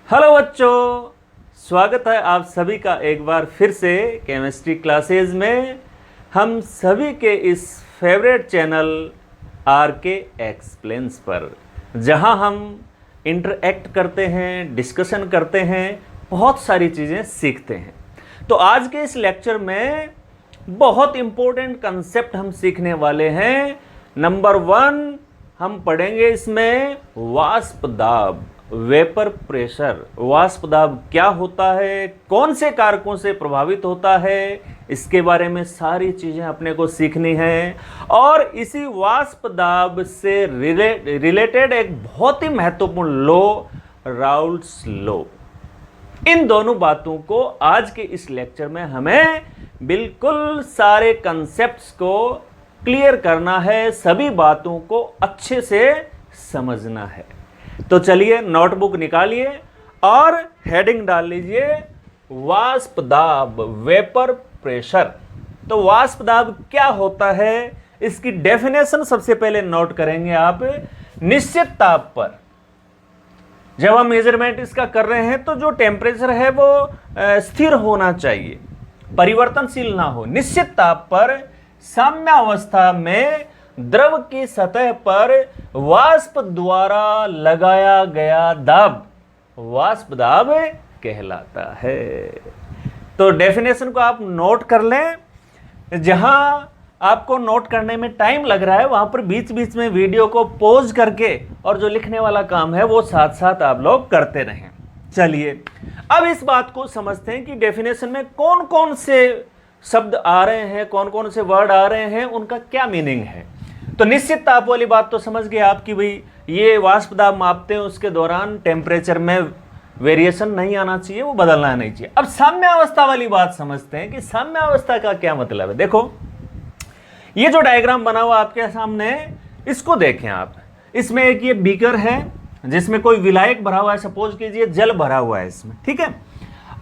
Hello बच्चों, स्वागत है आप सभी का एक बार फिर से केमिस्ट्री क्लासेज में। हम सभी के इस फेवरेट चैनल आर के एक्सप्लेन्स पर, जहां हम इंटरैक्ट करते हैं, डिस्कशन करते हैं, बहुत सारी चीज़ें सीखते हैं। तो आज के इस लेक्चर में बहुत इम्पोर्टेंट कंसेप्ट हम सीखने वाले हैं। नंबर 1 हम पढ़ेंगे इसमें वाष्प दाब, वेपर प्रेशर। वाष्प दाब क्या होता है, कौन से कारकों से प्रभावित होता है, इसके बारे में सारी चीज़ें अपने को सीखनी है। और इसी वाष्प दाब से रिलेटेड एक बहुत ही महत्वपूर्ण लॉ, राउल्ट्स लॉ। इन दोनों बातों को आज के इस लेक्चर में हमें बिल्कुल सारे कंसेप्ट्स को क्लियर करना है, सभी बातों को अच्छे से समझना है। तो चलिए नोटबुक निकालिए और हेडिंग डाल लीजिए वाष्प दाब, वेपर प्रेशर। तो वाष्प दाब क्या होता है, इसकी डेफिनेशन सबसे पहले नोट करेंगे आप। निश्चित ताप पर जब हम मेजरमेंट इसका कर रहे हैं तो जो टेम्परेचर है वो स्थिर होना चाहिए, परिवर्तनशील ना हो। निश्चित ताप पर साम्यावस्था में द्रव की सतह पर वाष्प द्वारा लगाया गया दाब वाष्प दाब कहलाता है। तो डेफिनेशन को आप नोट कर लें। जहां आपको नोट करने में टाइम लग रहा है वहां पर बीच बीच में वीडियो को पॉज करके और जो लिखने वाला काम है वो साथ साथ आप लोग करते रहें। चलिए अब इस बात को समझते हैं कि डेफिनेशन में कौन कौन से शब्द आ रहे हैं, कौन कौन से वर्ड आ रहे हैं, उनका क्या मीनिंग है। तो निश्चित ताप वाली बात तो समझ गए आप कि भाई ये वाष्प दाब मापते हैं, उसके दौरान टेम्परेचर में वेरिएशन नहीं आना चाहिए, वो बदलना नहीं चाहिए। अब साम्यावस्था वाली बात समझते हैं कि साम्यावस्था का क्या मतलब है। देखो ये जो डायग्राम बना हुआ आपके सामने, इसको देखें आप। इसमें एक ये बीकर है जिसमें कोई विलायक भरा हुआ है, सपोज कीजिए जल भरा हुआ है इसमें, ठीक है।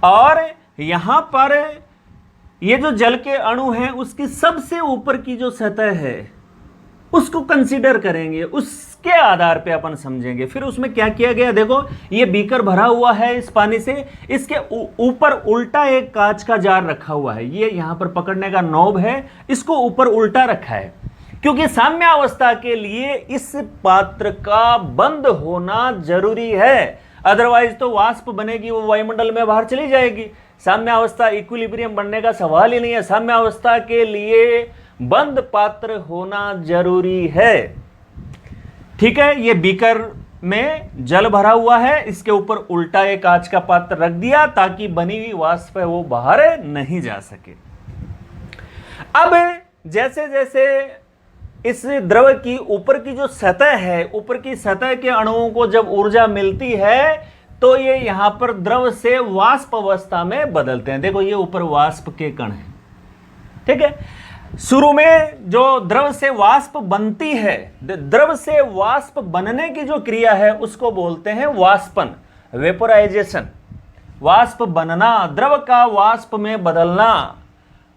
और यहां पर ये जो जल के अणु हैं उसकी सबसे ऊपर की जो सतह है उसको कंसीडर करेंगे, उसके आधार पे अपन समझेंगे। फिर उसमें क्या किया गया, देखो ये बीकर भरा हुआ है इस पानी से, इसके ऊपर उल्टा एक कांच का जार रखा हुआ है। ये यहां पर पकड़ने का नॉब है, इसको ऊपर उल्टा रखा है क्योंकि साम्यावस्था के लिए इस पात्र का बंद होना जरूरी है। अदरवाइज तो वाष्प बनेगी, वो वायुमंडल में बाहर चली जाएगी। साम्यावस्था, इक्विलिब्रियम बनने का सवाल ही नहीं है। साम्यावस्था के लिए बंद पात्र होना जरूरी है, ठीक है। ये बीकर में जल भरा हुआ है, इसके ऊपर उल्टा एक कांच का पात्र रख दिया ताकि बनी हुई वाष्प है वो बाहर नहीं जा सके। अब जैसे जैसे इस द्रव की ऊपर की जो सतह है, ऊपर की सतह के अणुओं को जब ऊर्जा मिलती है तो ये यहां पर द्रव से वाष्प अवस्था में बदलते हैं। देखो ये ऊपर वाष्प के कण हैं, ठीक है। शुरू में जो द्रव से वाष्प बनती है, द्रव से वाष्प बनने की जो क्रिया है उसको बोलते हैं वाष्पन, वेपोराइजेशन। वाष्प बनना, द्रव का वाष्प में बदलना,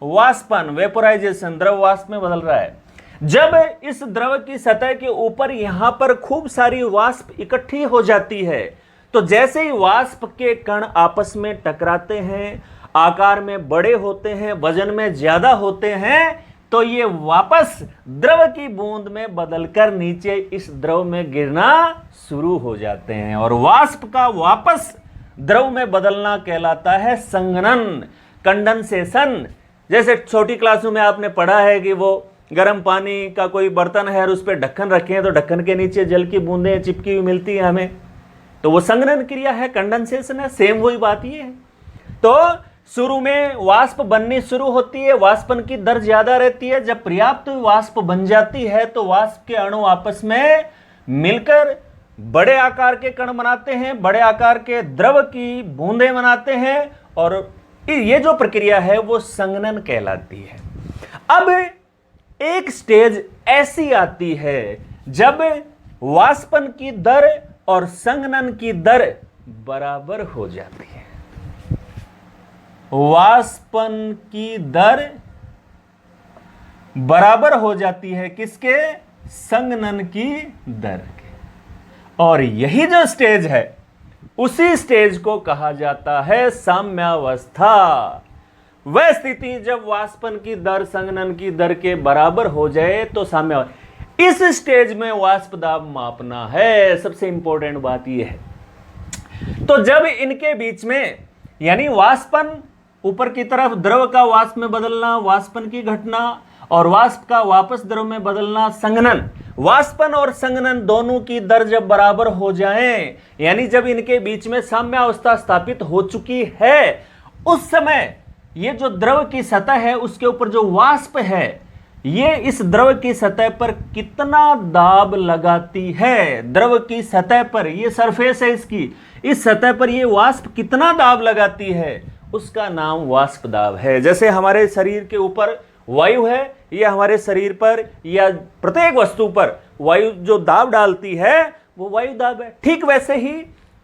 वाष्पन, वेपोराइजेशन, द्रव वाष्प में बदल रहा है। जब इस द्रव की सतह के ऊपर यहां पर खूब सारी वाष्प इकट्ठी हो जाती है तो जैसे ही वाष्प के कण आपस में टकराते हैं, आकार में बड़े होते हैं, वजन में ज्यादा होते हैं, तो ये वापस द्रव की बूंद में बदलकर नीचे इस द्रव में गिरना शुरू हो जाते हैं। और वाष्प का वापस द्रव में बदलना कहलाता है संघनन, कंडेंसेशन। जैसे छोटी क्लासों में आपने पढ़ा है कि वो गर्म पानी का कोई बर्तन है और उस पर ढक्कन रखे हैं तो ढक्कन के नीचे जल की बूंदें चिपकी हुई मिलती है हमें, तो वो संघनन क्रिया है, कंडेंसेशन है। सेम वही बात ये है। तो शुरू में वाष्प बननी शुरू होती है, वाष्पन की दर ज्यादा रहती है। जब पर्याप्त वाष्प बन जाती है तो वाष्प के अणु आपस में मिलकर बड़े आकार के कण बनाते हैं, बड़े आकार के द्रव की बूंदें बनाते हैं और ये जो प्रक्रिया है वो संघनन कहलाती है। अब एक स्टेज ऐसी आती है जब वाष्पन की दर और संघनन की दर बराबर हो जाती है। वाष्पन की दर बराबर हो जाती है किसके, संघनन की दर के। और यही जो स्टेज है उसी स्टेज को कहा जाता है साम्यावस्था। वह स्थिति जब वाष्पन की दर संघनन की दर के बराबर हो जाए तो साम्यावस्था। इस स्टेज में वाष्प दाब मापना है, सबसे इंपॉर्टेंट बात यह है। तो जब इनके बीच में यानी वाष्पन ऊपर की तरफ द्रव का वाष्प में बदलना, वाष्पन की घटना, और वाष्प का वापस द्रव में बदलना संघनन, वाष्पन और संघनन दोनों की दर जब बराबर हो जाएं, यानी जब इनके बीच में साम्यावस्था स्थापित हो चुकी है, उस समय ये जो द्रव की सतह है उसके ऊपर जो वाष्प है ये इस द्रव की सतह पर कितना दाब लगाती है, द्रव की सतह पर, ये सरफेस है इसकी, इस सतह पर ये वाष्प कितना दाब लगाती है, उसका नाम वाष्प दाब है। जैसे हमारे शरीर के ऊपर वायु है, ये हमारे शरीर पर या प्रत्येक वस्तु पर वायु जो दाब डालती है वो वायु दाब है। ठीक वैसे ही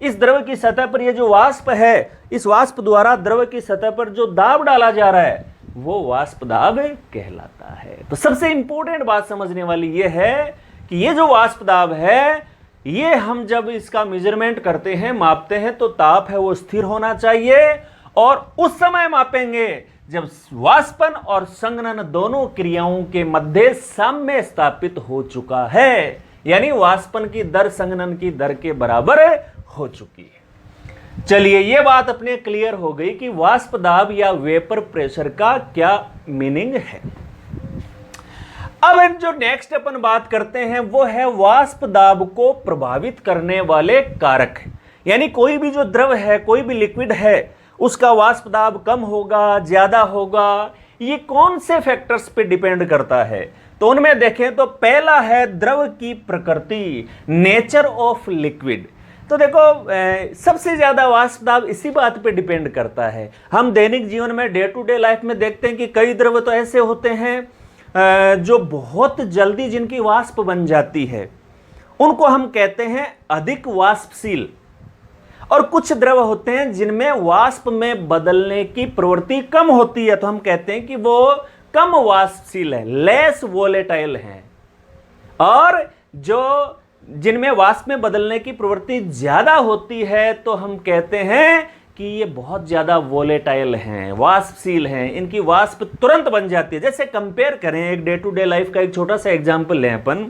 इस द्रव की सतह पर ये जो वाष्प है, इस वाष्प द्वारा द्रव की सतह पर जो दाब डाला जा रहा है वो वाष्प दाब कहलाता है। तो सबसे इंपॉर्टेंट बात समझने वाली ये है कि ये जो वाष्प दाब है, ये हम जब इसका मेजरमेंट करते हैं, मापते हैं, तो ताप है वो स्थिर होना चाहिए, और उस समय मापेंगे जब वाष्पन और संघनन दोनों क्रियाओं के मध्य साम्य स्थापित हो चुका है, यानी वाष्पन की दर संघनन की दर के बराबर हो चुकी है। चलिए, यह बात अपने क्लियर हो गई कि वाष्प दाब या वेपर प्रेशर का क्या मीनिंग है। अब जो नेक्स्ट अपन बात करते हैं वो है वाष्प दाब को प्रभावित करने वाले कारक, यानी कोई भी जो द्रव है, कोई भी लिक्विड है, उसका वाष्प दाब कम होगा, ज्यादा होगा, ये कौन से फैक्टर्स पे डिपेंड करता है। तो उनमें देखें तो पहला है द्रव की प्रकृति, नेचर ऑफ लिक्विड। तो देखो सबसे ज्यादा वाष्प दाब इसी बात पे डिपेंड करता है। हम दैनिक जीवन में डे टू डे लाइफ में देखते हैं कि कई द्रव तो ऐसे होते हैं जो बहुत जल्दी जिनकी वाष्प बन जाती है, उनको हम कहते हैं अधिक वाष्पशील, और कुछ द्रव होते हैं जिनमें वाष्प में बदलने की प्रवृत्ति कम होती है, तो हम कहते हैं कि वो कम वाष्पशील है, लेस वोलेटाइल हैं। और जो जिनमें वाष्प में बदलने की प्रवृत्ति ज्यादा होती है तो हम कहते हैं कि ये बहुत ज्यादा वोलेटाइल हैं, वाष्पशील हैं, इनकी वाष्प तुरंत बन जाती है। जैसे कंपेयर करें, एक डे टू डे लाइफ का एक छोटा सा एग्जांपल लें अपन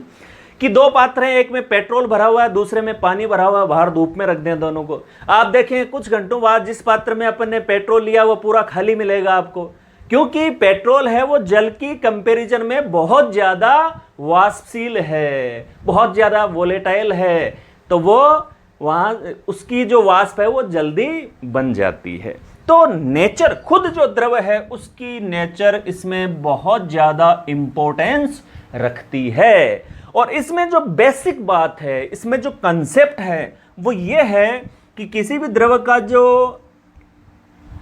कि दो पात्र हैं, एक में पेट्रोल भरा हुआ है, दूसरे में पानी भरा हुआ है, बाहर धूप में रख दें दोनों को। आप देखें कुछ घंटों बाद जिस पात्र में अपन ने पेट्रोल लिया वो पूरा खाली मिलेगा आपको, क्योंकि पेट्रोल है वो जल की कंपैरिजन में बहुत ज्यादा वाष्पशील है, बहुत ज्यादा वोलेटाइल है, तो वो वहां उसकी जो वाष्प है वो जल्दी बन जाती है। तो नेचर, खुद जो द्रव है उसकी नेचर इसमें बहुत ज्यादा इंपॉर्टेंस रखती है। और इसमें जो बेसिक बात है, इसमें जो कंसेप्ट है वो ये है कि किसी भी द्रव का जो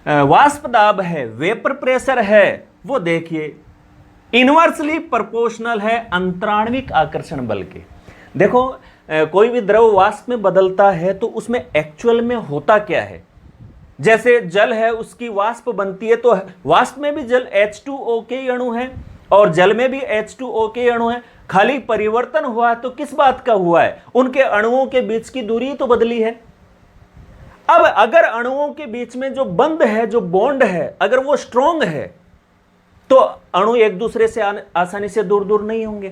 वाष्प दाब है, वेपर प्रेशर है, वो देखिए इनवर्सली प्रोपोर्शनल है अंतराण्विक आकर्षण बल के। देखो कोई भी द्रव वाष्प में बदलता है तो उसमें एक्चुअल में होता क्या है। जैसे जल है, उसकी वाष्प बनती है, तो वाष्प में भी जल H2O के अणु हैं और जल में भी H2O के अणु हैं। खाली परिवर्तन हुआ तो किस बात का हुआ है, उनके अणुओं के बीच की दूरी तो बदली है। अब अगर अणुओं के बीच में जो बंध है, जो बॉन्ड है, अगर वो स्ट्रॉन्ग है तो अणु एक दूसरे से आसानी से दूर दूर नहीं होंगे।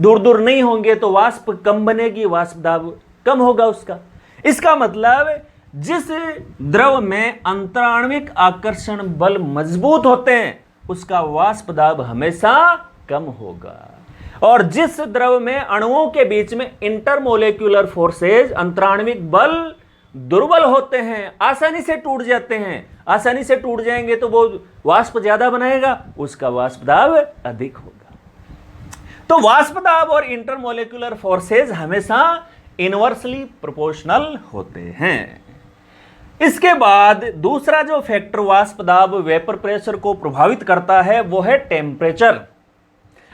दूर दूर नहीं होंगे तो वाष्प कम बनेगी, वाष्प दाब कम होगा उसका। इसका मतलब जिस द्रव में अंतराण्विक आकर्षण बल मजबूत होते हैं उसका वाष्प दाब हमेशा कम होगा, और जिस द्रव में अणुओं के बीच में इंटरमोलेक्युलर फोर्सेज, अंतराण्विक बल दुर्बल होते हैं, आसानी से टूट जाते हैं, आसानी से टूट जाएंगे तो वो वाष्प ज्यादा बनाएगा, उसका वाष्प दाब अधिक होगा। तो वाष्प दाब और इंटरमोलेक्युलर फोर्सेज हमेशा इनवर्सली प्रोपोर्शनल होते हैं। इसके बाद दूसरा जो फैक्टर वाष्प दाब वेपर प्रेशर को प्रभावित करता है वो है टेम्परेचर।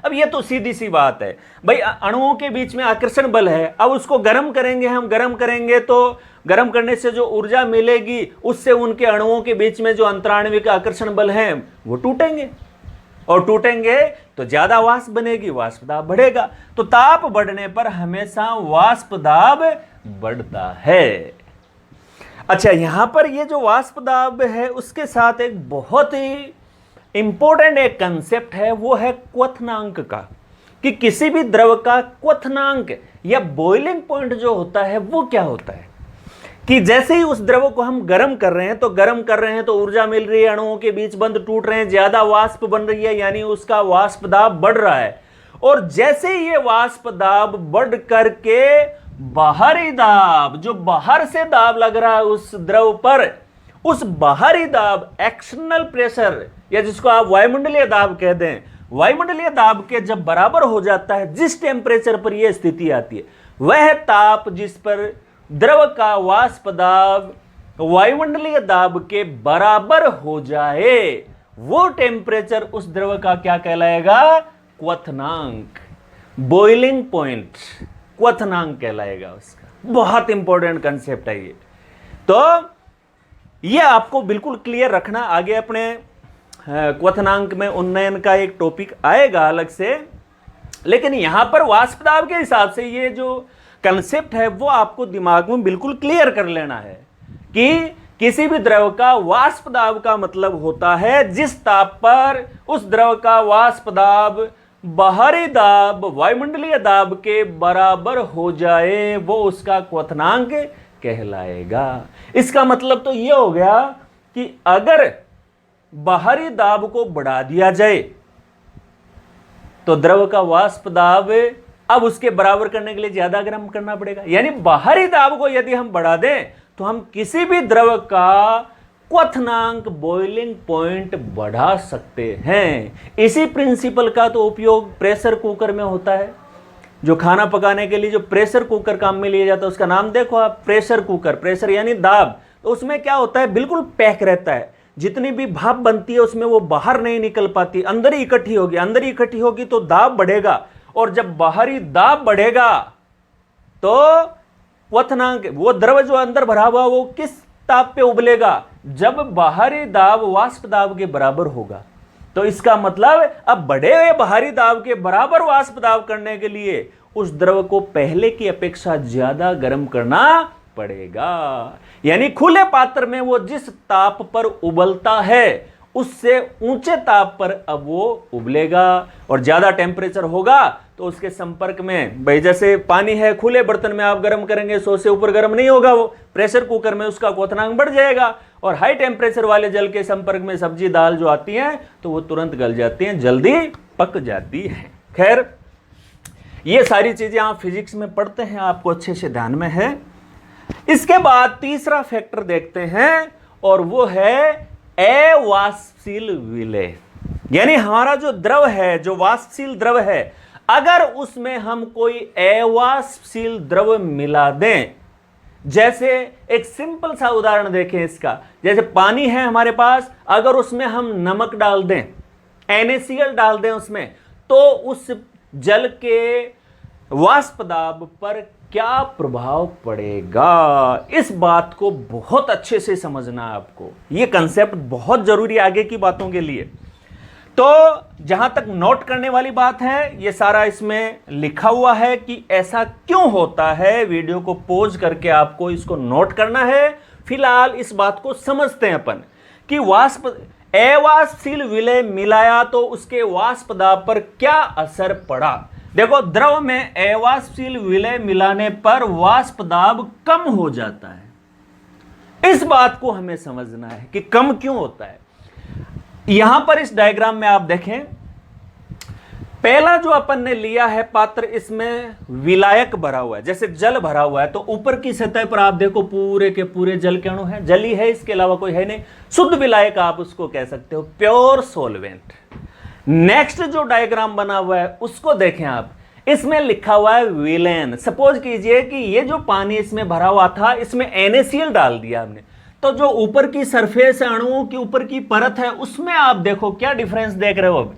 अब ये तो सीधी सी बात है भाई, अणुओं के बीच में आकर्षण बल है, अब उसको गर्म करेंगे, हम गर्म करेंगे तो गर्म करने से जो ऊर्जा मिलेगी उससे उनके अणुओं के बीच में जो अंतराण्विक आकर्षण बल है वो टूटेंगे, और टूटेंगे तो ज्यादा वाष्प बनेगी, वाष्प दाब बढ़ेगा। तो ताप बढ़ने पर हमेशा वाष्प दाब बढ़ता है। अच्छा, यहां पर ये जो वाष्प दाब है उसके साथ एक बहुत ही इंपॉर्टेंट एक कंसेप्ट है, वो है क्वथनांक का, कि किसी भी द्रव का क्वथनांक या बॉइलिंग पॉइंट जो होता है वो क्या होता है। कि जैसे ही उस द्रव को हम गर्म कर रहे हैं तो ऊर्जा मिल रही है, अणुओं के बीच बंध टूट रहे हैं, ज्यादा वाष्प बन रही है, यानी उसका वाष्प दाब बढ़ रहा है। और जैसे ही ये वाष्प दाब बढ़ करके बाहरी दाब, जो बाहर से दाब लग रहा है उस द्रव पर, उस बाहरी दाब, एक्सटर्नल प्रेशर, या जिसको आप वायुमंडलीय दाब कह दें, वायुमंडलीय दाब के जब बराबर हो जाता है, जिस टेम्परेचर पर यह स्थिति आती है, वह ताप जिस पर द्रव का वाष्प दाब वायुमंडलीय दाब के बराबर हो जाए, वो टेम्परेचर उस द्रव का क्या कहलाएगा? क्वथनांक, बॉइलिंग पॉइंट, क्वथनांक कहलाएगा उसका। बहुत इंपॉर्टेंट कंसेप्ट है ये। तो ये आपको बिल्कुल क्लियर रखना, आगे अपने क्वथनांक में उन्नयन का एक टॉपिक आएगा अलग से, लेकिन यहां पर वाष्प दाब के हिसाब से ये जो कंसेप्ट है वो आपको दिमाग में बिल्कुल क्लियर कर लेना है कि किसी भी द्रव का वाष्प दाब का मतलब होता है जिस ताप पर उस द्रव का वाष्प दाब बाहरी दाब, वायुमंडलीय दाब के बराबर हो जाए, वो उसका क्वथनांक कहलाएगा। इसका मतलब तो ये हो गया कि अगर बाहरी दाब को बढ़ा दिया जाए तो द्रव का वाष्प दाब अब उसके बराबर करने के लिए ज्यादा गर्म करना पड़ेगा। यानी बाहरी दाब को यदि हम बढ़ा दें तो हम किसी भी द्रव का क्वथनांक, बॉइलिंग पॉइंट बढ़ा सकते हैं। इसी प्रिंसिपल का तो उपयोग प्रेशर कुकर में होता है। जो खाना पकाने के लिए जो प्रेशर कुकर काम में लिया जाता है उसका नाम देखो आप, प्रेशर कुकर। प्रेशर यानी दाब। तो उसमें क्या होता है, बिल्कुल पैक रहता है, जितनी भी भाप बनती है उसमें वो बाहर नहीं निकल पाती, अंदर ही इकट्ठी होगी। अंदर ही इकट्ठी होगी तो दाब बढ़ेगा, और जब बाहरी दाब बढ़ेगा तो क्वथनांक, वो द्रव जो अंदर भरा हुआ वो किस ताप पे उबलेगा? जब बाहरी दाब वाष्प दाब के बराबर होगा। तो इसका मतलब अब बढ़े हुए बाहरी दाब के बराबर वाष्प दाब करने के लिए उस द्रव को पहले की अपेक्षा ज्यादा गर्म करना पड़ेगा। यानी खुले पात्र में वो जिस ताप पर उबलता है उससे ऊंचे ताप पर अब वो उबलेगा, और ज्यादा टेम्परेचर होगा तो उसके संपर्क में, भाई जैसे पानी है खुले बर्तन में आप गर्म करेंगे 100 से ऊपर गर्म नहीं होगा, वो प्रेशर कुकर में उसका क्वथनांक बढ़ जाएगा। और हाई टेम्परेचर वाले जल के संपर्क में सब्जी दाल जो आती हैं तो वो तुरंत गल जाती हैं, जल्दी पक जाती हैं। खैर, ये सारी चीजें आप फिजिक्स में पढ़ते हैं, आपको अच्छे से ध्यान में है। इसके बाद तीसरा फैक्टर देखते हैं, और वो है अवाष्पशील विलय। यानी हमारा जो द्रव है, जो वाष्पशील द्रव है, अगर उसमें हम कोई अवाष्पशील द्रव मिला दें, जैसे एक सिंपल सा उदाहरण देखें इसका, जैसे पानी है हमारे पास, अगर उसमें हम नमक डाल दें, NaCl डाल दें उसमें, तो उस जल के वाष्प दाब पर क्या प्रभाव पड़ेगा? इस बात को बहुत अच्छे से समझना है आपको। यह कंसेप्ट बहुत जरूरी है आगे की बातों के लिए। तो जहां तक नोट करने वाली बात है, यह सारा इसमें लिखा हुआ है कि ऐसा क्यों होता है। वीडियो को पॉज करके आपको इसको नोट करना है। फिलहाल इस बात को समझते हैं अपन कि अवाष्पशील विलय मिलाया तो उसके वाष्प दाब पर क्या असर पड़ा। देखो, द्रव में अवाष्पशील विलय मिलाने पर वाष्प दाब कम हो जाता है। इस बात को हमें समझना है कि कम क्यों होता है। यहां पर इस डायग्राम में आप देखें, पहला जो अपन ने लिया है पात्र, इसमें विलायक भरा हुआ है, जैसे जल भरा हुआ है, तो ऊपर की सतह पर आप देखो पूरे के पूरे जल के अणु हैं, जल ही है, इसके अलावा कोई है नहीं। शुद्ध विलायक आप उसको कह सकते हो, प्योर सोलवेंट। नेक्स्ट जो डायग्राम बना हुआ है उसको देखें आप, इसमें लिखा हुआ है विलेन। सपोज कीजिए कि ये जो पानी इसमें भरा हुआ था, इसमें NaCl डाल दिया हमने, तो जो ऊपर की सरफेस है, अणुओं की ऊपर की परत है, उसमें आप देखो क्या डिफरेंस देख रहे हो।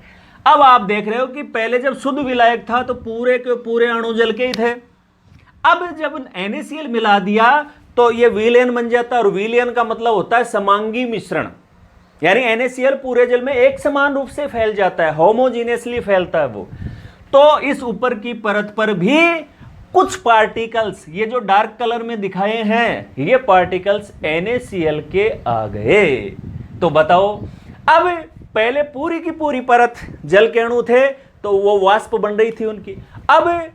अब आप देख रहे हो कि पहले जब शुद्ध विलायक था तो पूरे के पूरे अणु जल के ही थे। अब जब NaCl मिला दिया तो ये विलेन बन जाता है, और विलेन का मतलब होता है समांगी मिश्रण। यानी NaCl पूरे जल में एक समान रूप से फैल जाता है, होमोजीनियसली फैलता है वो। तो इस ऊपर की परत पर भी कुछ पार्टिकल्स, ये जो डार्क कलर में दिखाए हैं, ये पार्टिकल्स NaCl के आ गए। तो बताओ, अब पहले पूरी की पूरी परत जल के अणु थे तो वो वाष्प बन रही थी उनकी। अब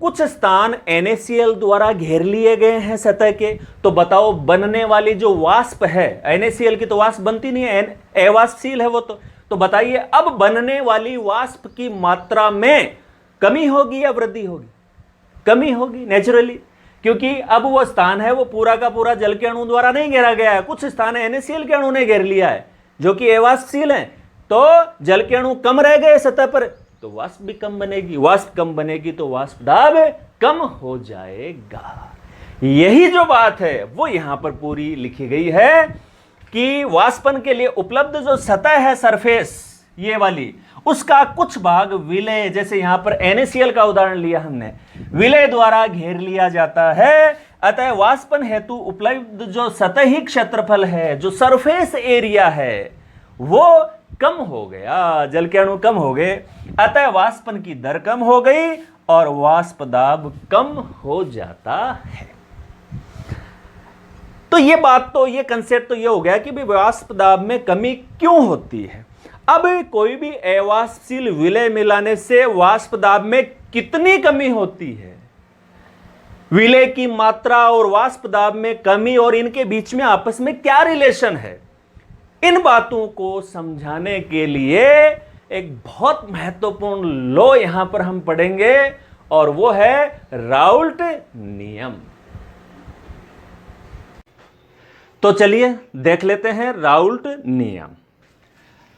कुछ स्थान NaCl द्वारा घेर लिए गए हैं सतह के, तो बताओ बनने वाली जो वाष्प है, NaCl की तो वाष्प बनती नहीं है, अवाष्पशील है वो तो बताइए अब बनने वाली वाष्प की मात्रा में कमी होगी या वृद्धि होगी? कमी होगी नेचुरली, क्योंकि अब वो स्थान है वो पूरा का पूरा जल के अणु द्वारा नहीं घेरा गया है, कुछ स्थान NaCl के अणु ने घेर लिया है जो कि अवाष्पशील है। तो जल के अणु कम रह गए सतह पर, तो वाष्प भी कम बनेगी, वाष्प कम बनेगी तो वाष्प दाब कम हो जाएगा। यही जो बात है वो यहां पर पूरी लिखी गई है कि वाष्पन के लिए उपलब्ध जो सतह है सरफेस ये वाली, उसका कुछ भाग विलय, जैसे यहां पर NaCl का उदाहरण लिया हमने, विलय द्वारा घेर लिया जाता है। अतः वाष्पन हेतु उपलब्ध जो सतही क्षेत्रफल है, जो सरफेस एरिया है, वो कम हो गया, जल के अणु कम हो गए, अतः वाष्पन की दर कम हो गई और वाष्प दाब कम हो जाता है। तो ये बात तो, ये कंसेप्ट तो ये हो गया कि भाई वाष्प दाब में कमी क्यों होती है। अब कोई भी अवाष्पशील विलय मिलाने से वाष्प दाब में कितनी कमी होती है, विलय की मात्रा और वाष्प दाब में कमी और इनके बीच में आपस में क्या रिलेशन है, इन बातों को समझाने के लिए एक बहुत महत्वपूर्ण लॉ यहां पर हम पढ़ेंगे और वो है राउल्ट नियम। तो चलिए देख लेते हैं राउल्ट नियम।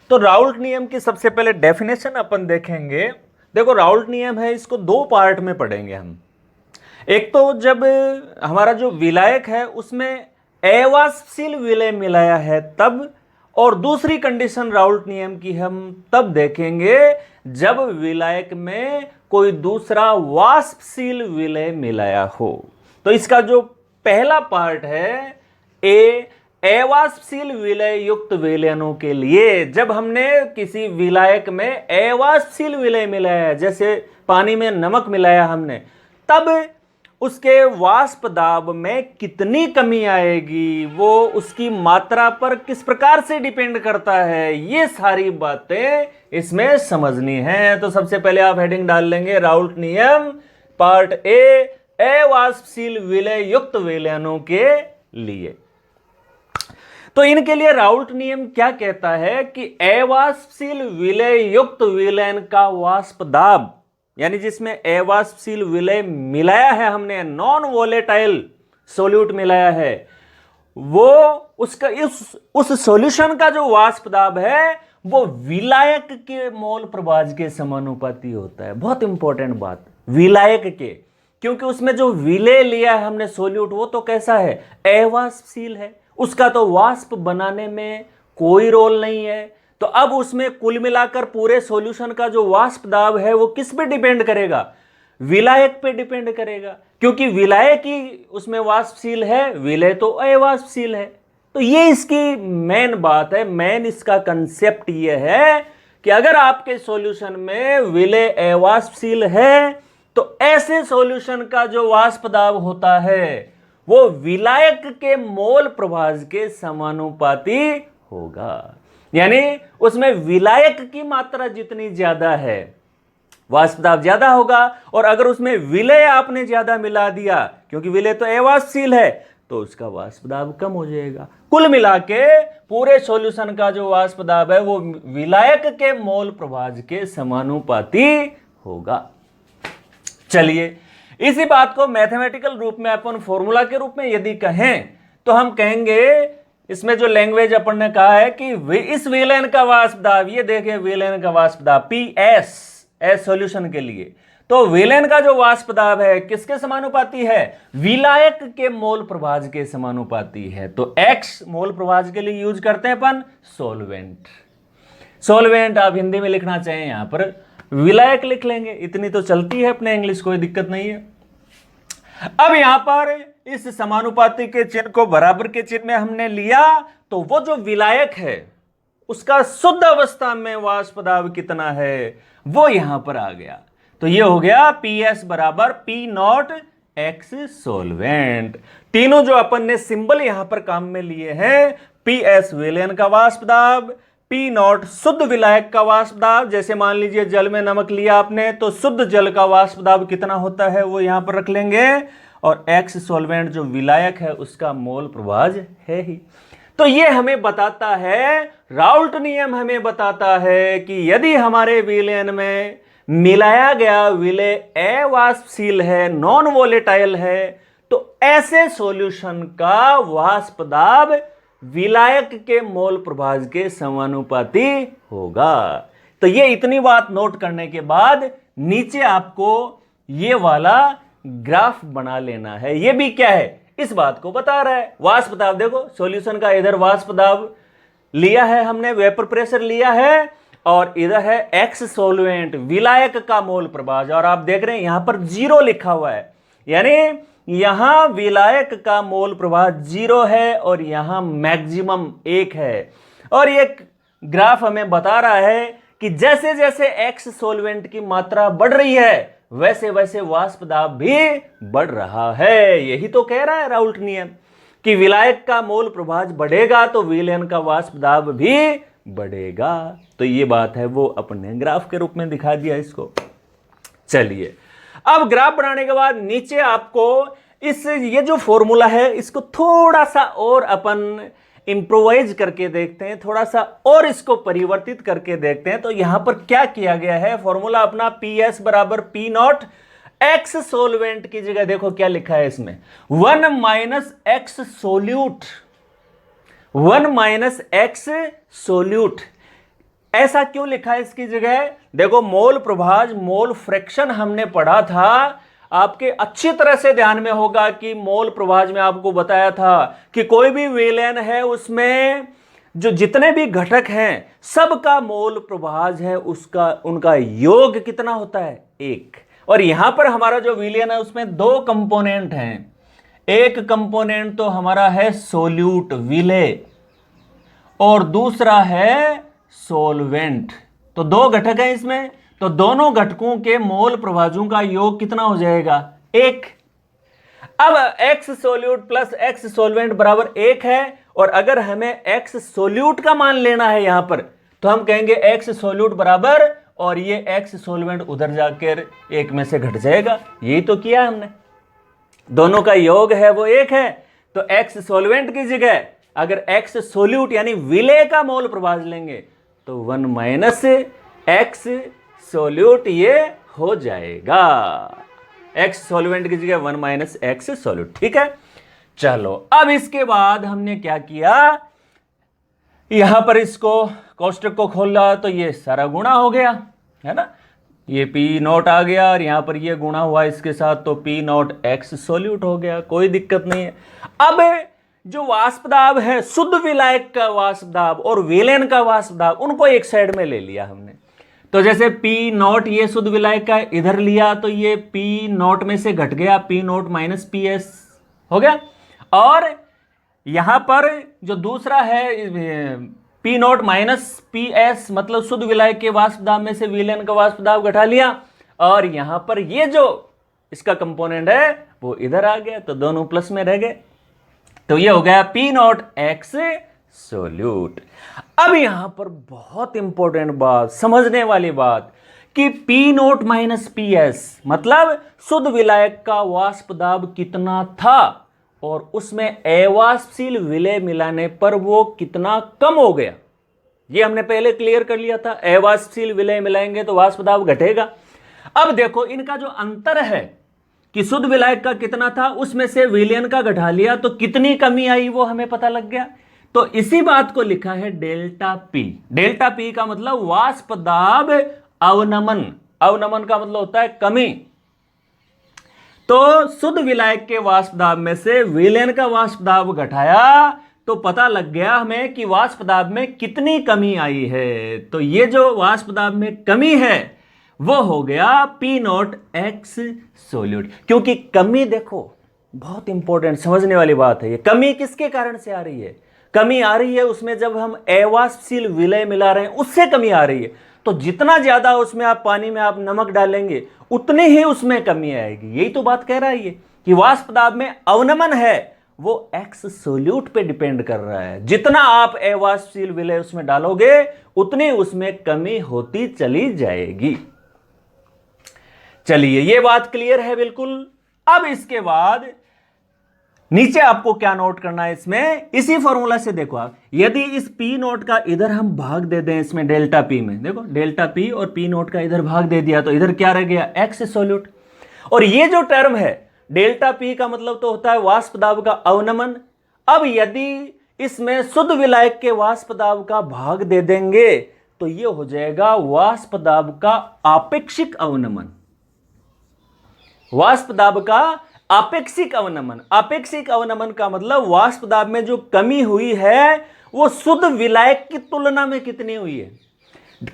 तो राउल्ट नियम की सबसे पहले डेफिनेशन अपन देखेंगे। देखो राउल्ट नियम है, इसको दो पार्ट में पढ़ेंगे हम। एक तो जब हमारा जो विलायक है उसमें अवाष्पशील विलय मिलाया है तब, और दूसरी कंडीशन राउल्ट नियम की हम तब देखेंगे जब विलायक में कोई दूसरा वाष्पशील विलय मिलाया हो। तो इसका जो पहला पार्ट है अवाष्पशील विलय युक्त विलयनों के लिए, जब हमने किसी विलायक में अवाष्पशील विलय मिलाया, जैसे पानी में नमक मिलाया हमने, तब उसके वाष्प दाब में कितनी कमी आएगी, वो उसकी मात्रा पर किस प्रकार से डिपेंड करता है, ये सारी बातें इसमें समझनी है। तो सबसे पहले आप हेडिंग डाल लेंगे राउल्ट नियम पार्ट ए, अवाष्पशील विलय युक्त विलयनों के लिए। तो इनके लिए राउल्ट नियम क्या कहता है कि अवाष्पशील विलय युक्त विलयन का वाष्प दाब, यानी जिसमें अवाष्पशील विलय मिलाया है हमने, नॉन वोलेटाइल सोल्यूट मिलाया है, वो उसका उस सॉल्यूशन का जो वाष्प दाब है वो विलायक के मोल प्रभाज के समानुपाती होता है। बहुत इंपॉर्टेंट बात, विलायक के, क्योंकि उसमें जो विलय लिया है हमने सोल्यूट, वो तो कैसा है, अवाष्पशील है, उसका तो वाष्प बनाने में कोई रोल नहीं है। तो अब उसमें कुल मिलाकर पूरे सॉल्यूशन का जो वाष्प दाब है वो किस पे डिपेंड करेगा, विलायक पे डिपेंड करेगा, क्योंकि विलायक ही उसमें वाष्पशील है, विलय तो अवाष्पशील है। तो ये इसकी मेन बात है, मेन इसका कंसेप्ट ये है कि अगर आपके सॉल्यूशन में विलय अवाष्पशील है तो ऐसे सॉल्यूशन का जो वाष्प दाब होता है वो विलायक के मोल प्रभाज के समानुपाती होगा। यानी उसमें विलायक की मात्रा जितनी ज्यादा है वाष्प दाब ज्यादा होगा, और अगर उसमें विलय आपने ज्यादा मिला दिया, क्योंकि विलय तो अवाष्पशील है, तो उसका वाष्प दाब कम हो जाएगा। कुल मिला के पूरे सॉल्यूशन का जो वाष्प दाब है वो विलायक के मोल प्रभाज के समानुपाती होगा। चलिए इसी बात को मैथमेटिकल रूप में अपन फॉर्मूला के रूप में यदि कहें तो हम कहेंगे, इसमें जो लैंग्वेज अपन ने कहा है कि इस विलयन का वाष्प दाब, ये देखिए विलयन का वाष्प दाब PS एस सॉल्यूशन के लिए, तो विलयन का जो वाष्प दाब है किसके समानुपाती है, विलायक के मोल प्रभाज के समानुपाती है। तो X मोल प्रभाज के लिए यूज करते हैं अपन सॉल्वेंट। सॉल्वेंट आप हिंदी में लिखना चाहें यहां पर विलायक लिख लेंगे, इतनी तो चलती है अपने इंग्लिश, कोई दिक्कत नहीं है। अब यहां पर इस समानुपाती के चिन्ह को बराबर के चिन्ह में हमने लिया, तो वो जो विलायक है उसका शुद्ध अवस्था में वाष्प दाब कितना है वो यहां पर आ गया। तो ये हो गया पी एस बराबर पी नॉट एक्स सोलवेंट। तीनों जो अपन ने सिंबल यहां पर काम में लिए हैं, पी एस विलयन का वाष्प दाब, पी नॉट शुद्ध विलायक का वाष्प दाब, जैसे मान लीजिए जल में नमक लिया आपने तो शुद्ध जल का वाष्प दाब कितना होता है वो यहां पर रख लेंगे, और एक्स सोलवेंट जो विलायक है उसका मोल प्रभाज है ही। तो ये हमें बताता है, राउल्ट नियम हमें बताता है कि यदि हमारे विलयन में मिलाया गया विलेय अवाष्पशील है, नॉन वोलेटाइल है, तो ऐसे सॉल्यूशन का वाष्प दाब विलायक के मोल प्रभाज के समानुपाती होगा। तो ये इतनी बात नोट करने के बाद नीचे आपको ये वाला ग्राफ बना लेना है। ये भी क्या है, इस बात को बता रहा है। वाष्प दाब देखो, सॉल्यूशन का इधर वाष्प दाब लिया है हमने, वेपर प्रेशर लिया है, और इधर है एक्स सोलवेंट विलायक का मोल प्रभाज, और आप देख रहे हैं यहां पर 0 लिखा हुआ है, यानी यहां विलायक का मोल प्रभाज 0 है और यहां मैक्सिमम 1 है। और ये ग्राफ हमें बता रहा है कि जैसे जैसे एक्स सोलवेंट की मात्रा बढ़ रही है वैसे वैसे वाष्प दाब भी बढ़ रहा है। यही तो कह रहा है राउल्ट नियम कि विलायक का मोल प्रभाज बढ़ेगा तो विलयन का वाष्प दाब भी बढ़ेगा। तो ये बात है वो अपने ग्राफ के रूप में दिखा दिया इसको। चलिए अब ग्राफ बनाने के बाद नीचे आपको ये जो फॉर्मूला है इसको थोड़ा सा और अपन इंप्रोवाइज करके देखते हैं, थोड़ा सा और इसको परिवर्तित करके देखते हैं। तो यहां पर क्या किया गया है, फॉर्मूला अपना पी एस बराबर पी नॉट एक्स सोलवेंट की जगह देखो क्या लिखा है इसमें, 1 minus x solute, 1 minus x solute. ऐसा क्यों लिखा है इसकी जगह, देखो मोल प्रभाज मोल फ्रैक्शन हमने पढ़ा था, आपके अच्छी तरह से ध्यान में होगा कि मोल प्रभाज में आपको बताया था कि कोई भी विलयन है उसमें जो जितने भी घटक हैं सबका मोल प्रभाज है उसका उनका योग कितना होता है, 1। और यहां पर हमारा जो विलयन है उसमें 2 कंपोनेंट हैं, एक कंपोनेंट तो हमारा है सोल्यूट विलेय और दूसरा है सोलवेंट। तो 2 घटक हैं इसमें, तो दोनों घटकों के मोल प्रभाजों का योग कितना हो जाएगा, 1। अब x solute plus x solvent बराबर 1 है, और अगर हमें एक्स सोल्यूट का मान लेना है यहां पर तो हम कहेंगे एक्स सोल्यूट बराबर, और ये एक्स सोलवेंट उधर जाकर 1 में से घट जाएगा। यही तो किया हमने, दोनों का योग है वो 1 है, तो एक्स सोलवेंट की जगह अगर एक्स सोल्यूट यानी विलेय का मोल प्रभाज लेंगे तो 1 माइनस एक्स सोल्यूट ये हो जाएगा, एक्स सोलवेंट की जगह 1 माइनस एक्स सोल्यूट। ठीक है, चलो अब इसके बाद हमने क्या किया, यहां पर इसको कोष्टक को खोला तो ये सारा गुणा हो गया है ना, ये पी नॉट आ गया और यहां पर ये गुणा हुआ इसके साथ, तो पी नॉट एक्स सोल्यूट हो गया, कोई दिक्कत नहीं है। अब जो वाष्प दाब है, शुद्ध विलायक का वाष्प दाब और विलयन का वाष्प दाब, उनको एक साइड में ले लिया हमने। तो जैसे पी नॉट ये शुद्ध विलायक का इधर लिया तो ये पी नॉट में से घट गया, P not minus P S हो गया, और यहां पर जो दूसरा है P not minus P S मतलब शुद्ध विलायक के वाष्प दाब में से विलयन का वाष्प दाब घटा लिया, और यहां पर ये जो इसका कंपोनेंट है वो इधर आ गया, तो दोनों प्लस में रह गए, तो ये हो गया पी नॉट एक्स सोल्यूट। अब यहां पर बहुत इंपॉर्टेंट बात, समझने वाली बात, कि P not minus P S मतलब शुद्ध विलायक का वाष्प दाब कितना था और उसमें अवाष्पशील विलेय मिलाने पर वो कितना कम हो गया, ये हमने पहले क्लियर कर लिया था। अवाष्पशील विलेय मिलाएंगे तो वाष्प दाब घटेगा। अब देखो इनका जो अंतर है कि शुद्ध विलायक का कितना था उसमें से विलयन का घटा लिया तो कितनी कमी आई वो हमें पता लग गया। तो इसी बात को लिखा है डेल्टा पी। डेल्टा पी का मतलब वाष्प दाब अवनमन, अवनमन का मतलब होता है कमी। तो शुद्ध विलायक के वाष्प दाब में से विलयन का वाष्प दाब घटाया तो पता लग गया हमें कि वाष्प दाब में कितनी कमी आई है। तो ये जो वाष्प दाब में कमी है वो हो गया पी नॉट एक्स सोल्यूट। क्योंकि कमी देखो बहुत इंपॉर्टेंट समझने वाली बात है, ये कमी किसके कारण से आ रही है, कमी आ रही है उसमें जब हम अवाष्पशील विलेय मिला रहे हैं उससे कमी आ रही है। तो जितना ज्यादा उसमें आप पानी में आप नमक डालेंगे उतने ही उसमें कमी आएगी। यही तो बात कह रहा है ये कि वाष्प दाब में अवनमन है वो एक्स सोल्यूट पे डिपेंड कर रहा है। जितना आप अवाष्पशील विलय उसमें डालोगे उतनी उसमें कमी होती चली जाएगी। चलिए ये बात क्लियर है बिल्कुल। अब इसके बाद नीचे आपको क्या नोट करना है, इसमें इसी फॉर्मूला से देखो आप, यदि इस पी नोट का इधर हम भाग दे दें इसमें डेल्टा पी में, देखो डेल्टा पी और पी नोट का इधर भाग दे दिया तो इधर क्या रह गया, एक्स सोल्यूट। और ये जो टर्म है डेल्टा पी का मतलब तो होता है वाष्प दाब का अवनमन। अब यदि इसमें शुद्ध विलायक के वाष्प दाब का भाग दे देंगे तो ये हो जाएगा वाष्प दाब का आपेक्षिक अवनमन। वाष्प दाब का आपेक्षिक अवनमन। आपेक्षिक अवनमन का मतलब वाष्प दाब में जो कमी हुई है वो शुद्ध विलायक की तुलना में कितनी हुई है।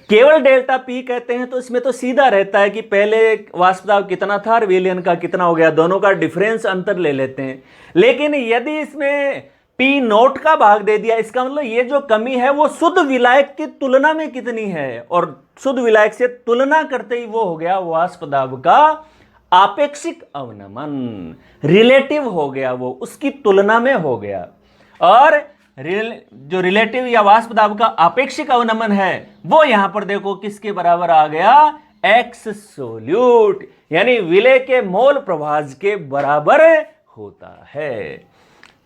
केवल डेल्टा पी कहते हैं तो इसमें तो सीधा रहता है कि पहले वाष्प दाब कितना था और विलयन का कितना हो गया, दोनों का डिफरेंस अंतर ले लेते हैं। लेकिन यदि इसमें पी नोट का भाग दे दिया इसका मतलब ये जो कमी है वो शुद्ध विलायक की तुलना में कितनी है, और शुद्ध विलायक से तुलना करते ही वो हो गया वाष्प दाब का आपेक्षिक अवनमन। रिलेटिव हो गया, वो उसकी तुलना में हो गया। और जो रिलेटिव या वाष्प दाब का आपेक्षिक अवनमन है वो यहां पर देखो किसके बराबर आ गया, एक्स सोल्यूट, यानी विलय के मोल प्रभाज के बराबर होता है।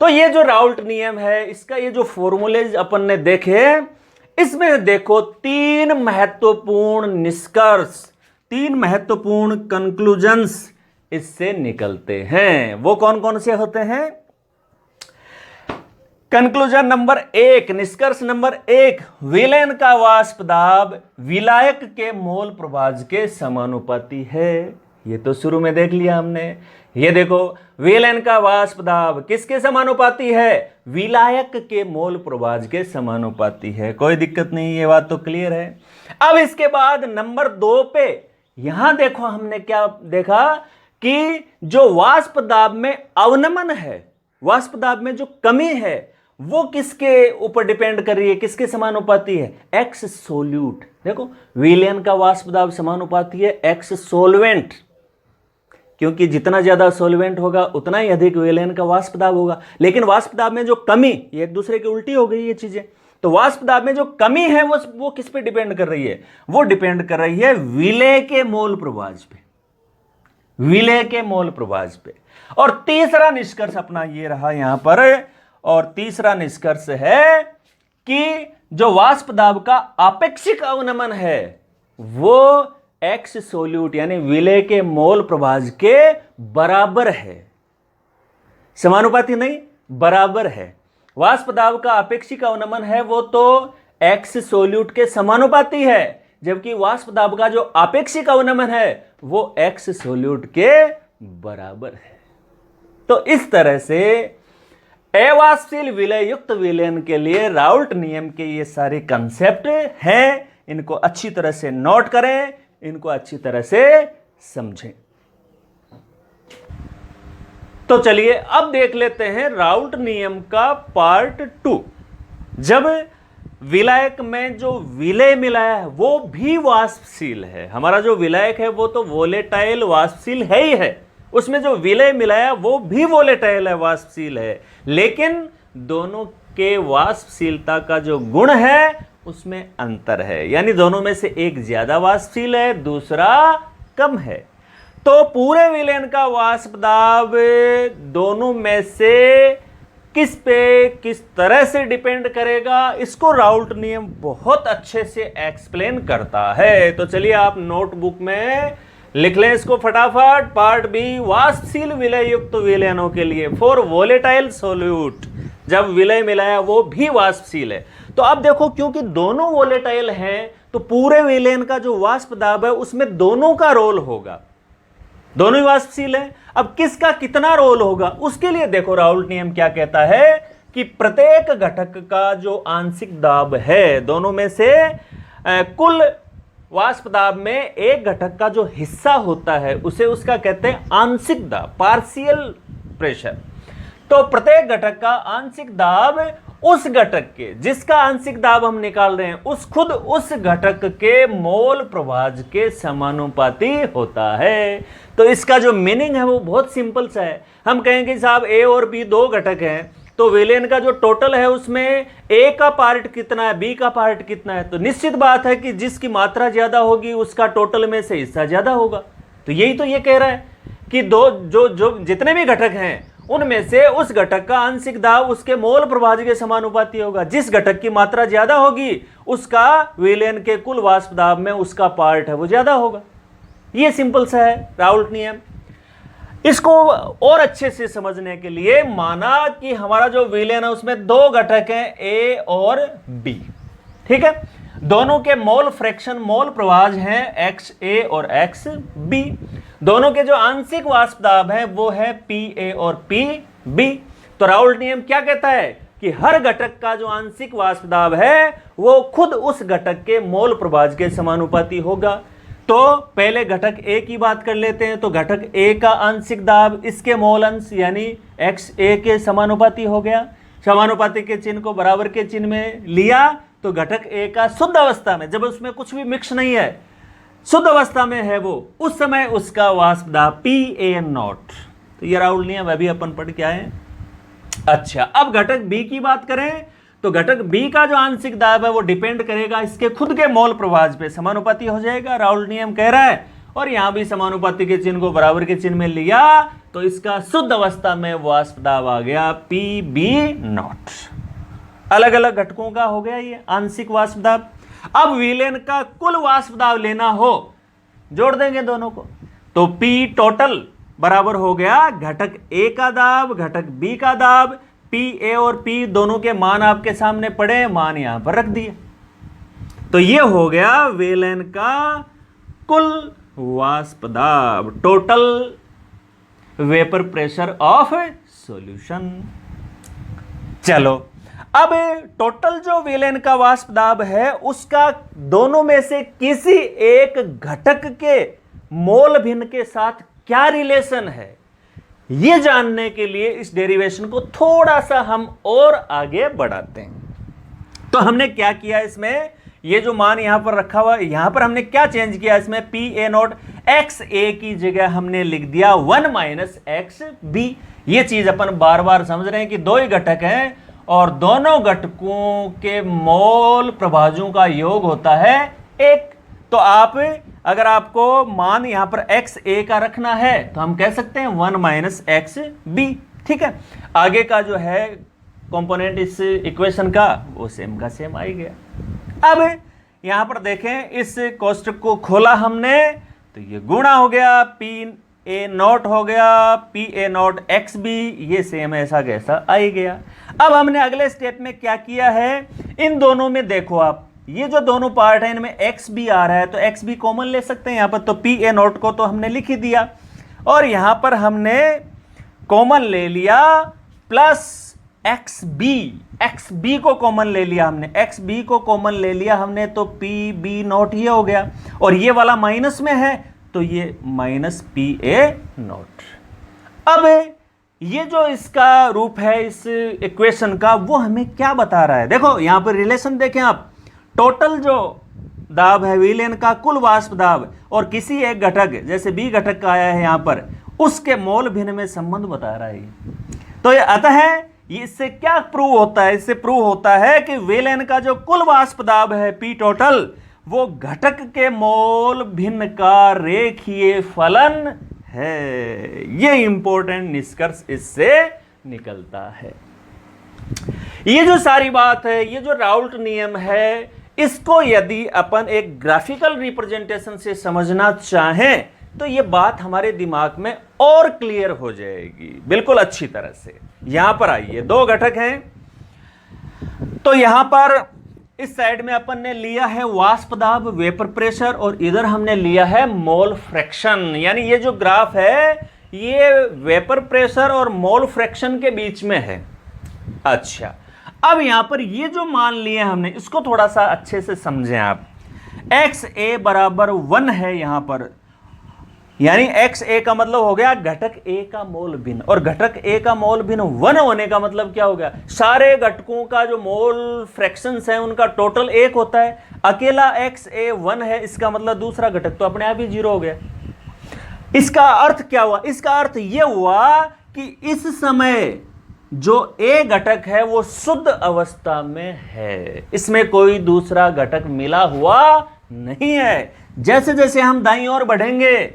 तो ये जो राउल्ट नियम है इसका ये जो फॉर्मूलेज अपन ने देखे, इसमें देखो तीन महत्वपूर्ण निष्कर्ष, तीन महत्वपूर्ण कंक्लूजन्स इससे निकलते हैं। वो कौन कौन से होते हैं? कंक्लूजन नंबर 1, निष्कर्ष नंबर 1, विलयन का वाष्प दाब विलायक के मोल प्रभाज के समानुपाती है। ये तो शुरू में देख लिया हमने। ये देखो विलयन का वाष्प दाब किसके समानुपाती है, विलायक के मोल प्रभाज के समानुपाती है। कोई दिक्कत नहीं, ये बात तो क्लियर है। अब इसके बाद नंबर 2 पे यहां देखो हमने क्या देखा कि जो वाष्प दाब में अवनमन है, वाष्प दाब में जो कमी है वो किसके ऊपर डिपेंड कर रही है, किसके समानुपाती है, एक्स सोल्यूट। देखो विलयन का वाष्प दाब समानुपाती है एक्स सोलवेंट, क्योंकि जितना ज्यादा सोलवेंट होगा उतना ही अधिक विलयन का वाष्प दाब होगा। लेकिन वाष्प दाब में जो कमी, ये एक दूसरे की उल्टी हो गई ये चीजें। तो वाष्प दाब में जो कमी है वो किस पे डिपेंड कर रही है, वो डिपेंड कर रही है विलय के मोल प्रभाज पे, विलय के मोल प्रभाज पे। और तीसरा निष्कर्ष अपना ये रहा यहां पर, और तीसरा निष्कर्ष है कि जो वाष्प दाब का आपेक्षिक अवनमन है वो एक्स सोल्यूट यानी विलय के मोल प्रभाज के बराबर है, समानुपाती नहीं, बराबर है। वाष्प दाब का आपेक्षिक अवनमन है वो तो एक्स सोल्यूट के समानुपाती है, जबकि वाष्प दाब का जो आपेक्षिक अवनमन है वो एक्स सोल्यूट के बराबर है। तो इस तरह से अवाष्पशील विलय युक्त विलयन के लिए राउल्ट नियम के ये सारे कंसेप्ट हैं, इनको अच्छी तरह से नोट करें, इनको अच्छी तरह से समझें। तो चलिए अब देख लेते हैं राउल्ट नियम का पार्ट 2। जब विलायक में जो विलय मिलाया है वो भी वाष्पशील है, हमारा जो विलायक है वो तो वोलेटाइल वाष्पशील है ही है, उसमें जो विलय मिलाया वो भी वोलेटाइल है, वाष्पशील है, लेकिन दोनों के वाष्पशीलता का जो गुण है उसमें अंतर है, यानी दोनों में से एक ज्यादा वाष्पशील है दूसरा कम है। तो पूरे विलयन का वाष्प दाब दोनों में से किस पे किस तरह से डिपेंड करेगा, इसको राउल्ट नियम बहुत अच्छे से एक्सप्लेन करता है। तो चलिए आप नोटबुक में लिख लें इसको फटाफट। पार्ट बी, वाष्पशील विलय युक्त विलयनों के लिए फॉर वोलेटाइल सोल्यूट, जब विलय मिलाया वो भी वाष्पशील है। तो अब देखो क्योंकि दोनों वोलेटाइल हैं तो पूरे विलयन का जो वाष्प दाब है उसमें दोनों का रोल होगा, दोनों ही वाष्पशील है। अब किसका कितना रोल होगा उसके लिए देखो राउल्ट नियम क्या कहता है कि प्रत्येक घटक का जो आंशिक दाब है, दोनों में से कुल वाष्प दाब में एक घटक का जो हिस्सा होता है उसे उसका कहते हैं आंशिक दाब, पार्शियल प्रेशर। तो प्रत्येक घटक का आंशिक दाब उस घटक के, जिसका आंशिक दाब हम निकाल रहे हैं, उस घटक के मोल प्रभाज के समानुपाती होता है। तो इसका जो मीनिंग है वो बहुत सिंपल सा है। हम कहेंगे साहब ए और बी दो घटक हैं, तो विलेन का जो टोटल है उसमें ए का पार्ट कितना है, बी का पार्ट कितना है, तो निश्चित बात है कि जिसकी मात्रा ज्यादा होगी उसका टोटल में से हिस्सा ज्यादा होगा। तो यही तो ये कह रहा है कि दो जो जितने भी घटक हैं उनमें से उस घटक का आंशिक दाब उसके मोल प्रभाज के समानुपाती होगा। जिस घटक की मात्रा ज्यादा होगी उसका विलेन के कुल वाष्प दाब में उसका पार्ट है वो ज्यादा होगा। ये सिंपल सा है राउल्ट नियम। इसको और अच्छे से समझने के लिए माना कि हमारा जो विलेन है उसमें दो घटक हैं ए और बी, ठीक है। दोनों के मोल फ्रैक्शन, मोल प्रभाज हैं एक्स ए और एक्स बी। दोनों के जो आंशिक वाष्प दाब है वो है पी ए और पी बी। तो राउल्ट नियम क्या कहता है कि हर घटक का जो आंशिक वाष्प दाब है वो खुद उस घटक के मोल प्रभाज के समानुपाती होगा। तो पहले घटक ए की बात कर लेते हैं। तो घटक ए का आंशिक दाब इसके मोल अंश यानी एक्स ए के समानुपाती हो गया। समानुपाती के चिन्ह को बराबर के चिन्ह में लिया तो घटक ए का शुद्ध अवस्था में, जब उसमें कुछ भी मिक्स नहीं है, शुद्ध अवस्था में है वो, उस समय उसका वाष्प दाब पी ए नॉट। तो ये राउल्ट नियम अभी अपन पढ़ के आए। अच्छा, अब घटक बी की बात करें तो घटक बी का जो आंशिक दाब है वो डिपेंड करेगा इसके खुद के मोल प्रभाज पे, समानुपाती हो जाएगा, राउल्ट नियम कह रहा है। और यहां भी समानुपाती के चिन्ह को बराबर के चिन्ह में लिया तो इसका शुद्ध अवस्था में वाष्प दाब आ गया पी बी नॉट। अलग अलग घटकों का हो गया ये आंशिक वाष्प दाब। अब विलेन का कुल वाष्प दाब लेना हो, जोड़ देंगे दोनों को, तो पी टोटल बराबर हो गया घटक ए का दाब, घटक बी का दाब। पी ए और पी दोनों के मान आपके सामने पड़े, मान यहां पर रख दिए। तो ये हो गया विलेन का कुल वाष्प दाब, total vapour pressure of solution. चलो, अब टोटल जो विलेन का वाष्प दाब है उसका दोनों में से किसी एक घटक के मोल भिन्न के साथ क्या रिलेशन है, यह जानने के लिए इस डेरिवेशन को थोड़ा सा हम और आगे बढ़ाते हैं। तो हमने क्या किया इसमें, ये जो मान यहां पर रखा हुआ, यहां पर हमने क्या चेंज किया, इसमें पी ए नॉट एक्स ए की जगह हमने लिख दिया 1 माइनस एक्स बी। ये चीज अपन बार बार समझ रहे हैं कि दो ही घटक हैं और दोनों घटकों के मोल प्रभाजों का योग होता है एक। तो आप अगर आपको मान यहां पर एक्स ए का रखना है तो हम कह सकते हैं 1 माइनस एक्स बी, ठीक है। आगे का जो है कंपोनेंट इस इक्वेशन का वो सेम का सेम आ ही गया। अब यहां पर देखें, इस कोष्टक को खोला हमने तो ये गुणा हो गया, पी ए नॉट हो गया, P A naught X B, ये सेम ऐसा कैसा आ ही गया। अब हमने अगले स्टेप में क्या किया है, इन दोनों में देखो आप, ये जो दोनों पार्ट है इनमें एक्स बी आ रहा है तो एक्स बी कॉमन ले सकते हैं यहां पर। तो पी ए नॉट को तो हमने लिख ही दिया और यहां पर हमने कॉमन ले लिया प्लस एक्स बी को कॉमन ले लिया हमने, एक्स बी को कॉमन ले लिया हमने, तो पी बी नॉट ये हो गया और ये वाला माइनस में है तो ये माइनस पी ए नॉट। अब ये जो इसका रूप है इस इक्वेशन का वो हमें क्या बता रहा है, देखो यहां पर रिलेशन देखें आप, टोटल जो दाब है विलेन का कुल वाष्प दाब और किसी एक घटक जैसे बी घटक का आया है यहां पर, उसके मोल भिन्न में संबंध बता रहा है। तो ये अतः इससे क्या प्रूव होता है, इससे प्रूव होता है कि विलेन का जो कुल वाष्प दाब है पी टोटल वो घटक के मोल भिन्न का रेखीय फलन है। ये इंपॉर्टेंट निष्कर्ष इससे निकलता है। ये जो सारी बात है, ये जो राउल्ट नियम है, इसको यदि अपन एक ग्राफिकल रिप्रेजेंटेशन से समझना चाहें तो ये बात हमारे दिमाग में और क्लियर हो जाएगी बिल्कुल अच्छी तरह से। यहां पर आइए, दो घटक हैं तो यहां पर इस साइड में अपन ने लिया है वाष्प दाब वेपर प्रेशर और इधर हमने लिया है मोल फ्रैक्शन, यानी ये जो ग्राफ है ये वेपर प्रेशर और मोल फ्रैक्शन के बीच में है। अच्छा, अब यहां पर ये जो मान लिए हमने इसको थोड़ा सा अच्छे से समझें आप। एक्स ए बराबर 1 है यहां पर यानी XA का मतलब हो गया घटक A का मोल भिन्न, और घटक A का मोल भिन्न 1 होने का मतलब क्या हो गया, सारे घटकों का जो मोल फ्रैक्शंस है उनका टोटल 1 होता है। अकेला XA 1 है, इसका मतलब दूसरा घटक तो अपने आप ही 0 हो गया। इसका अर्थ क्या हुआ, इसका अर्थ यह हुआ कि इस समय जो A घटक है वो शुद्ध अवस्था में है, इसमें कोई दूसरा घटक मिला हुआ नहीं है। जैसे जैसे हम दाईं ओर बढ़ेंगे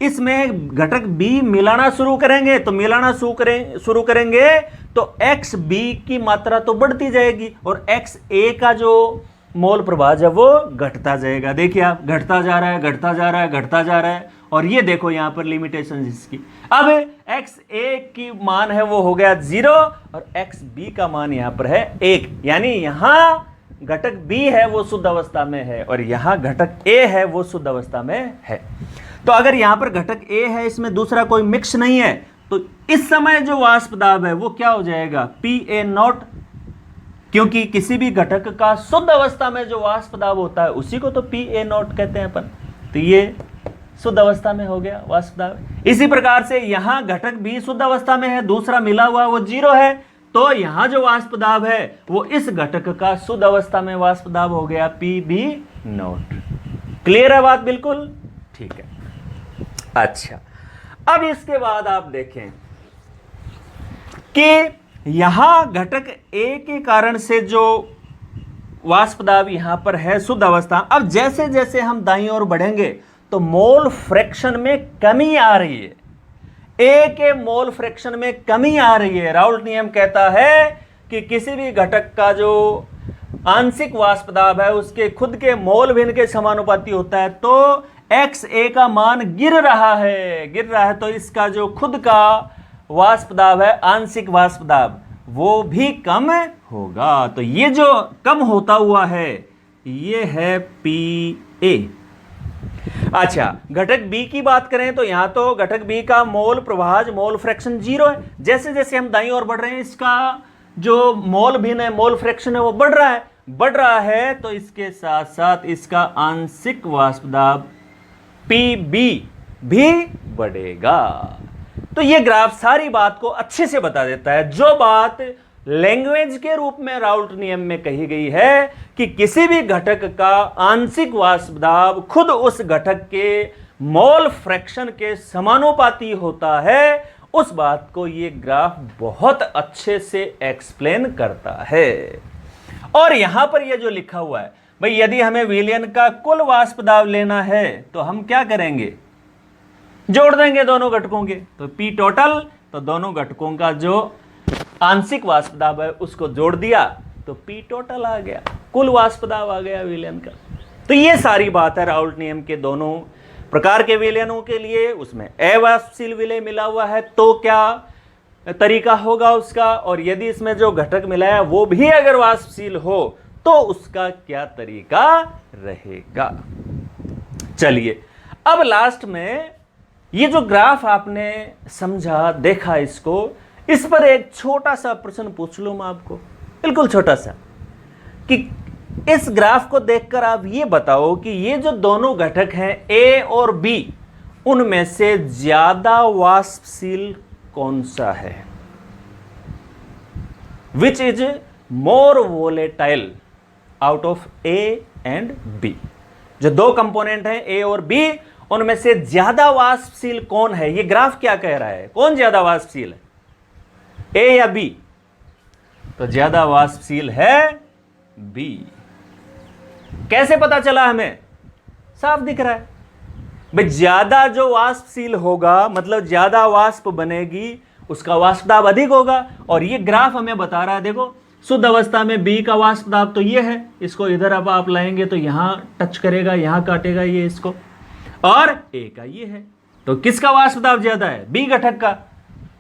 इसमें घटक B मिलाना शुरू करेंगे, तो मिलाना शुरू करेंगे तो XB की मात्रा तो बढ़ती जाएगी और XA का जो मोल प्रवाह है वो घटता जाएगा। देखिए आप, घटता जा रहा है, घटता जा रहा है, घटता जा रहा है, और ये देखो यहां पर लिमिटेशन इसकी। अब XA की मान है वो हो गया 0 और XB का मान यहां पर है 1, यानी यहां घटक B है वो शुद्ध अवस्था में है और यहां घटक A है वो शुद्ध अवस्था में है। तो अगर यहां पर घटक A है, इसमें दूसरा कोई मिक्स नहीं है, तो इस समय जो वाष्प दाब है वो क्या हो जाएगा, PA0, क्योंकि किसी भी घटक का शुद्ध अवस्था में जो वाष्प दाब होता है उसी को तो PA0 कहते हैं अपन। तो ये शुद्ध अवस्था में हो गया वाष्प दाब। इसी प्रकार से यहां घटक भी शुद्ध अवस्था में है, दूसरा मिला हुआ वो 0 है, तो यहां जो वाष्प दाब है वो इस घटक का शुद्ध अवस्था में वाष्प दाब हो गया PB0। क्लियर है बात, बिल्कुल ठीक है। अच्छा, अब इसके बाद आप देखें कि यहां घटक A के कारण से जो वाष्प दाब यहां पर है शुद्ध अवस्था, अब जैसे जैसे हम दाईं ओर बढ़ेंगे तो मोल फ्रैक्शन में कमी आ रही है, A के मोल फ्रैक्शन में कमी आ रही है। राउल्ट नियम कहता है कि किसी भी घटक का जो आंशिक वाष्प दाब है उसके खुद के मोल भिन्न के समानुपाती होता है, तो XA का मान गिर रहा है, तो इसका जो खुद का वाष्प दाब है, आंशिक वाष्प दाब, वो भी कम होगा। तो ये जो कम होता हुआ है ये है PA। अच्छा, घटक B की बात करें तो यहां तो घटक B का मोल प्रवाह, मोल फ्रैक्शन 0 है। जैसे जैसे हम दाईं ओर बढ़ रहे हैं इसका जो मोल भिन्न है, मोल फ्रैक्शन है वो बढ़ रहा है, तो इसके साथ साथ इसका आंशिक वाष्प दाब PB भी बढ़ेगा। तो ये ग्राफ सारी बात को अच्छे से बता देता है, जो बात लैंग्वेज के रूप में राउल्ट नियम में कही गई है कि किसी भी घटक का आंशिक वाष्प दाब खुद उस घटक के मोल फ्रैक्शन के समानुपाती होता है, उस बात को ये ग्राफ बहुत अच्छे से एक्सप्लेन करता है। और यहां पर ये जो लिखा हुआ है भाई, यदि हमें विलयन का कुल वाष्प दाब लेना है तो हम क्या करेंगे, जोड़ देंगे दोनों घटकों के, तो P टोटल, तो दोनों घटकों का जो आंशिक वाष्प दाब है उसको जोड़ दिया तो P टोटल आ गया, कुल वाष्प दाब आ गया विलयन का। तो ये सारी बात है राउल्ट नियम के दोनों प्रकार के विलयनों के लिए। उसमें अवाष्पशील विलय मिला हुआ है तो क्या तरीका होगा उसका, और यदि इसमें जो घटक मिला है वो भी अगर वाष्पशील हो तो उसका क्या तरीका रहेगा। चलिए, अब लास्ट में ये जो ग्राफ आपने समझा, देखा इसको, इस पर एक छोटा सा प्रश्न पूछ लूं मैं आपको, बिल्कुल छोटा सा, कि इस ग्राफ को देखकर आप ये बताओ कि ये जो दोनों घटक हैं A और B, उनमें से ज्यादा वाष्पशील कौन सा है? Which is more volatile out of A and B? जो दो कंपोनेंट हैं A और B, उनमें से ज्यादा वाष्पशील कौन है? ये ग्राफ क्या कह रहा है, कौन ज्यादा वाष्पशील है, A या B? तो ज्यादा वाष्पशील है B। कैसे पता चला हमें? साफ दिख रहा है भाई, ज्यादा जो वाष्पशील होगा मतलब ज्यादा वाष्प बनेगी, उसका वाष्प दाब अधिक होगा। और ये ग्राफ हमें बता रहा है, देखो शुद्ध अवस्था में B का वाष्प दाब तो ये है, इसको इधर अब आप लाएंगे तो यहां टच करेगा, यहां काटेगा ये इसको, और A का ये है, तो किसका वाष्प दाब ज्यादा है? B घटक का।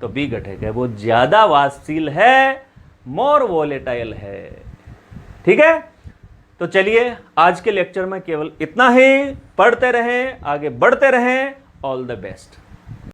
तो B घटक है वो ज्यादा वाष्पशील है, मोर वोलेटाइल है। ठीक है, तो चलिए आज के लेक्चर में केवल इतना ही। पढ़ते रहें, आगे बढ़ते रहें। All the best.